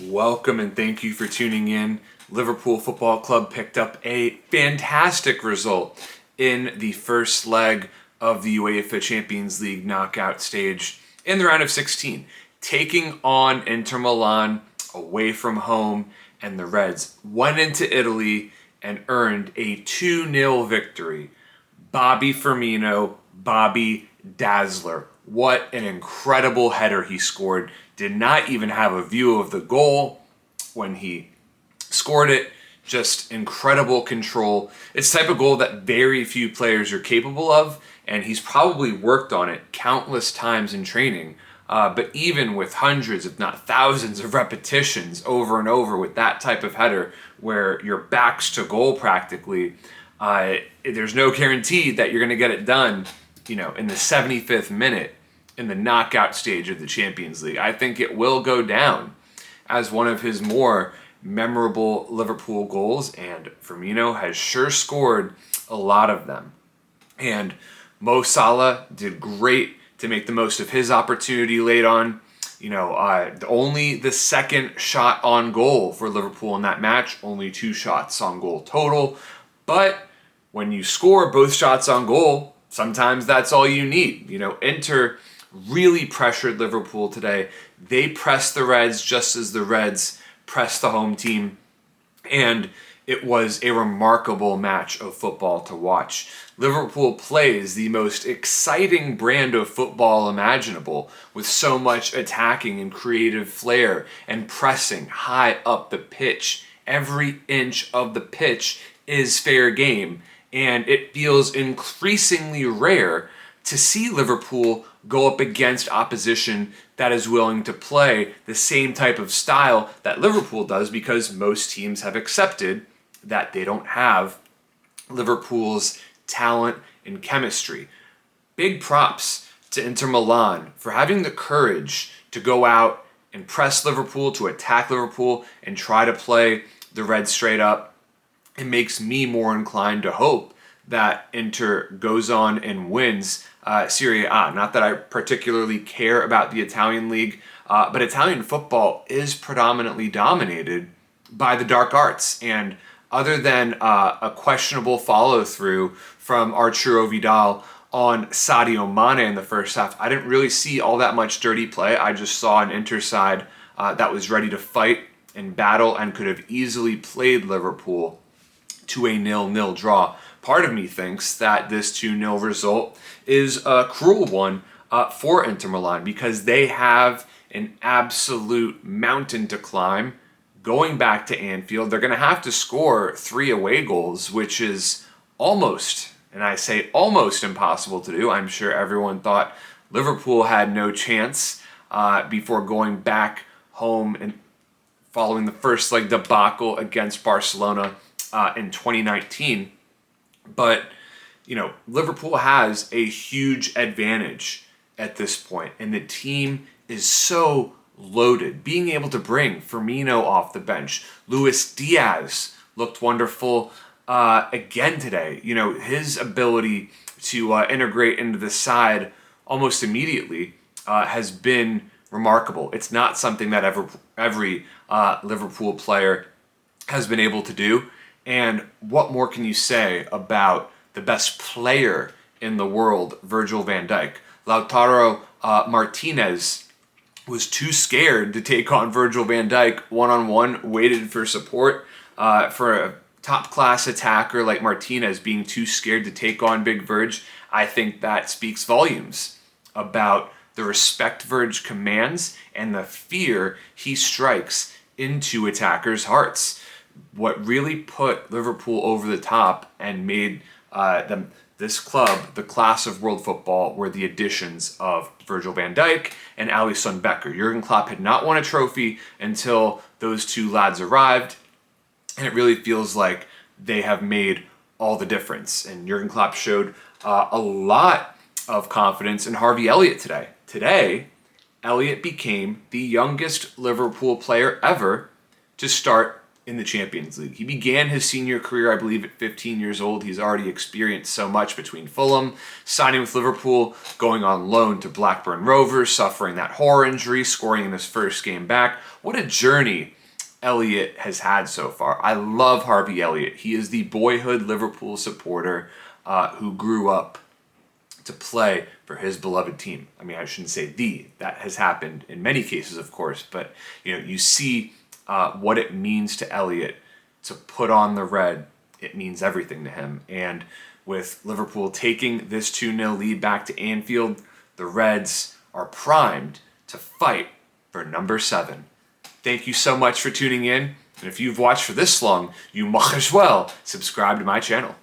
Welcome and thank you for tuning in. Liverpool Football Club picked up a fantastic result in the first leg of the UEFA Champions League knockout stage in the round of 16, taking on Inter Milan away from home, and the Reds went into Italy and earned a 2-0 victory. Bobby Firmino, Bobby Dazzler. What an incredible header he scored. Did not even have a view of the goal when he scored it. Just incredible control. It's the type of goal that very few players are capable of, and he's probably worked on it countless times in training. But even with hundreds, if not thousands of repetitions over and over with that type of header where your back's to goal practically, there's no guarantee that you're going to get it done, in the 75th minute in the knockout stage of the Champions League. I think it will go down as one of his more memorable Liverpool goals, and Firmino has sure scored a lot of them. And Salah did great to make the most of his opportunity late on. Only the second shot on goal for Liverpool in that match, only 2 shots on goal total. But when you score both shots on goal, sometimes that's all you need. Inter really pressured Liverpool today. They pressed the Reds just as the Reds pressed the home team, and it was a remarkable match of football to watch. Liverpool plays the most exciting brand of football imaginable, with so much attacking and creative flair and pressing high up the pitch. Every inch of the pitch is fair game, and it feels increasingly rare to see Liverpool go up against opposition that is willing to play the same type of style that Liverpool does, because most teams have accepted that they don't have Liverpool's talent and chemistry. Big props to Inter Milan for having the courage to go out and press Liverpool, to attack Liverpool, and try to play the Reds straight up. It makes me more inclined to hope that Inter goes on and wins Serie A. Not that I particularly care about the Italian league, but Italian football is predominantly dominated by the dark arts. And other than a questionable follow-through from Arturo Vidal on Sadio Mane in the first half, I didn't really see all that much dirty play. I just saw an Inter side that was ready to fight and battle and could have easily played Liverpool to a 0-0 draw. Part of me thinks that this 2-0 result is a cruel one for Inter Milan, because they have an absolute mountain to climb going back to Anfield. They're going to have to score 3 away goals, which is almost, and I say almost, impossible to do. I'm sure everyone thought Liverpool had no chance before going back home and following the first leg debacle against Barcelona in 2019. But, Liverpool has a huge advantage at this point, and the team is so loaded. Being able to bring Firmino off the bench, Luis Diaz looked wonderful again today. His ability to integrate into the side almost immediately has been remarkable. It's not something that every Liverpool player has been able to do. And what more can you say about the best player in the world, Virgil van Dijk? Lautaro Martinez was too scared to take on Virgil van Dijk one-on-one, waited for support. For a top-class attacker like Martinez being too scared to take on Big Virg, I think that speaks volumes about the respect Virg commands and the fear he strikes into attackers' hearts. What really put Liverpool over the top and made this club the class of world football were the additions of Virgil van Dijk and Alisson Becker. Jurgen Klopp had not won a trophy until those 2 lads arrived, and it really feels like they have made all the difference. And Jurgen Klopp showed a lot of confidence in Harvey Elliott today. Today, Elliott became the youngest Liverpool player ever to start in the Champions League. He began his senior career, I believe, at 15 years old. He's already experienced so much between Fulham, signing with Liverpool, going on loan to Blackburn Rovers, suffering that horror injury, scoring in his first game back. What a journey Elliott has had so far. I love Harvey Elliott. He is the boyhood Liverpool supporter who grew up to play for his beloved team. I mean, I shouldn't say that has happened in many cases, of course, but you see what it means to Elliott to put on the red. It means everything to him. And with Liverpool taking this 2-0 lead back to Anfield, the Reds are primed to fight for number 7. Thank you so much for tuning in. And if you've watched for this long, you might as well subscribe to my channel.